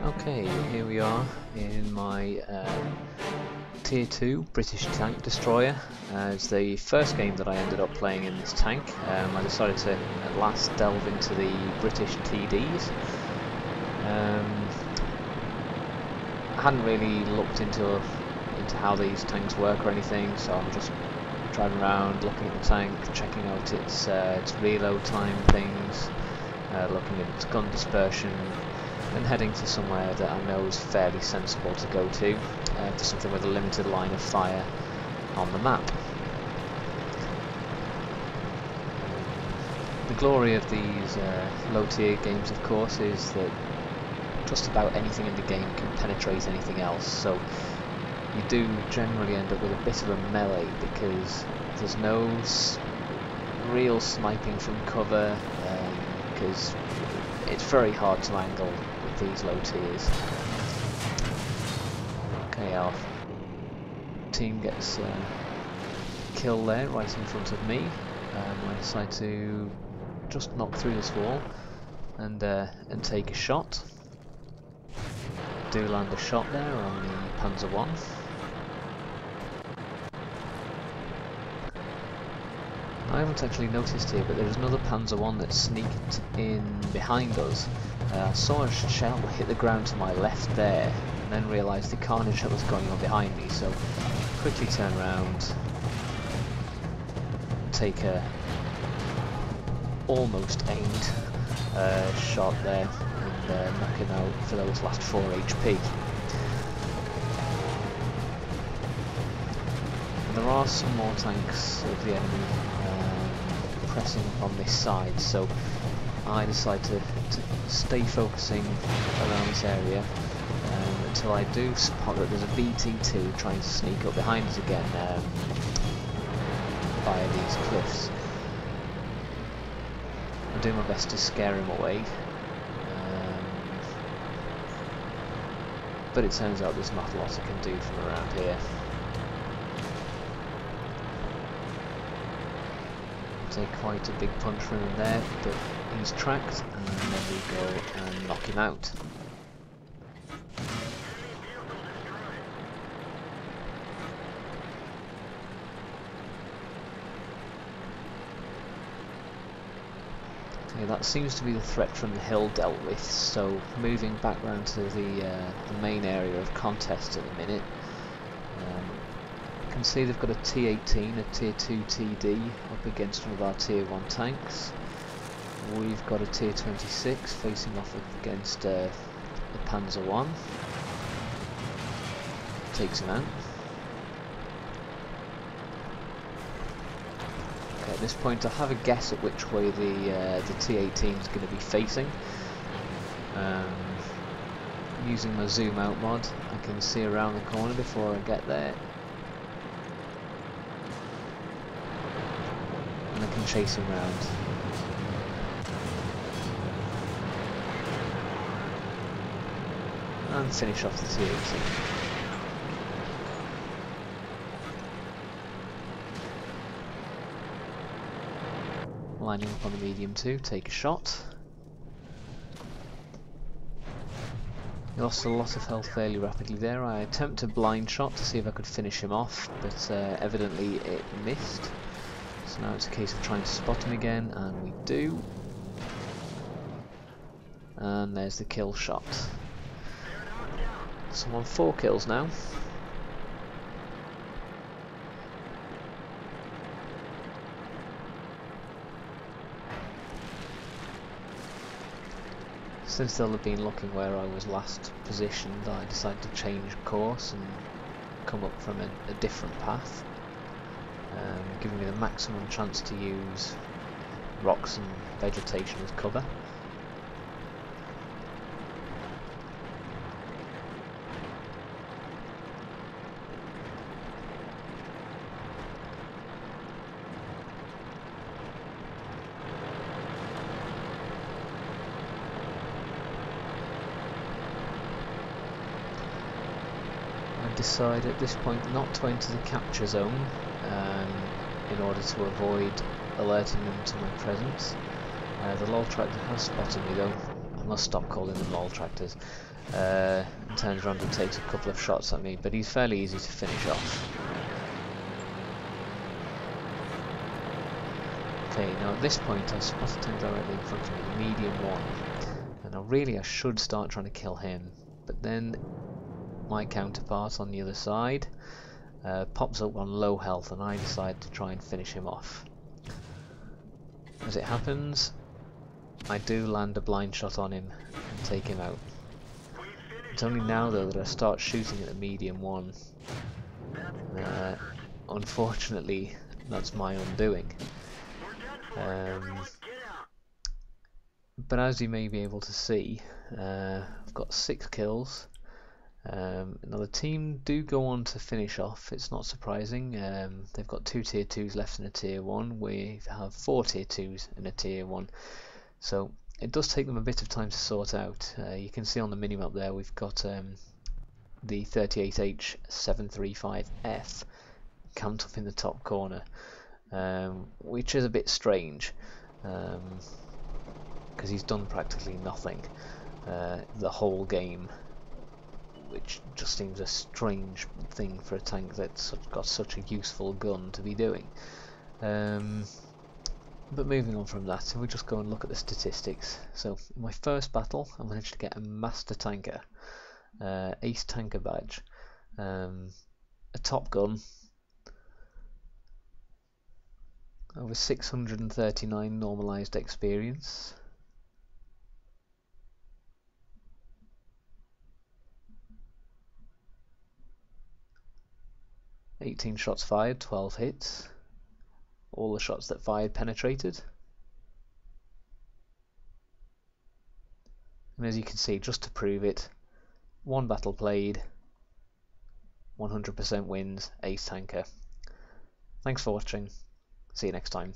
Okay, here we are in my Tier 2 British tank destroyer. It's the first game that I ended up playing in this tank. I decided to at last delve into the British TDs. I hadn't really looked into how these tanks work or anything, so I'm just driving around, looking at the tank, checking out its reload time things, looking at its gun dispersion, and heading to somewhere that I know is fairly sensible to go to something with a limited line of fire on the map. The glory of these low-tier games, of course, is that just about anything in the game can penetrate anything else, so you do generally end up with a bit of a melee because there's no real sniping from cover, because it's very hard to angle with these low tiers. Okay, our team gets a kill there right in front of me. I decide to just knock through this wall and take a shot. Do land a shot there on the Panzer 1. I haven't actually noticed here, but there's another Panzer 1 that sneaked in behind us. I saw a shell hit the ground to my left there, and then realised the carnage that was going on behind me, so quickly turn around, take a almost aimed shot there, and knock him out for those last 4 HP. And there are some more tanks of the enemy pressing on this side, so I decide to stay focusing around this area until I do spot that there's a BT2 trying to sneak up behind us again via these cliffs. I do my best to scare him away, but it turns out there's not a lot I can do from around here. Take quite a big punch from him there, but he's tracked, and then we go and knock him out. Okay, that seems to be the threat from the hill dealt with, so moving back round to the main area of contest at the minute. You can see they've got a T18, a Tier 2 TD up against one of our Tier 1 tanks. We've got a Tier 26 facing off against the Panzer 1. Takes him out. Okay, at this point I have a guess at which way the T18 is going to be facing. Using my zoom out mod, I can see around the corner before I get there. And I can chase him round. And finish off the T18. Lining up on the medium 2, take a shot. He lost a lot of health fairly rapidly there. I attempt a blind shot to see if I could finish him off, but evidently it missed. So now it's a case of trying to spot him again, and we do. And there's the kill shot. So I'm on 4 kills now. Since they'll have been looking where I was last positioned, I decided to change course and come up from a different path, giving me the maximum chance to use rocks and vegetation as cover. Decide at this point not to enter the capture zone in order to avoid alerting them to my presence. The lol tractor has spotted me though. I must stop calling them lol tractors. and turns around and takes a couple of shots at me, but he's fairly easy to finish off. Okay, now at this point I've spotted tank directly in front of me, medium 1, and now really I should start trying to kill him, but then my counterpart on the other side pops up on low health and I decide to try and finish him off. As it happens, I do land a blind shot on him and take him out. It's only now though that I start shooting at the medium 1. Unfortunately, that's my undoing. But as you may be able to see, I've got 6 kills. Now the team do go on to finish off, it's not surprising. They've got 2 tier 2s left in a tier 1, we have 4 tier 2s in a tier 1. So it does take them a bit of time to sort out. You can see on the minimap there we've got the 38H735F camped up in the top corner, which is a bit strange because he's done practically nothing the whole game, which just seems a strange thing for a tank that's got such a useful gun to be doing. But moving on from that, we just go and look at the statistics. So in my first battle I managed to get a master tanker, ace tanker badge, a top gun, over 639 normalized experience, "18 shots fired, 12 hits, all the shots that fired penetrated." And as you can see, just to prove it, 1 battle played, 100% wins, ace tanker. Thanks for watching, see you next time.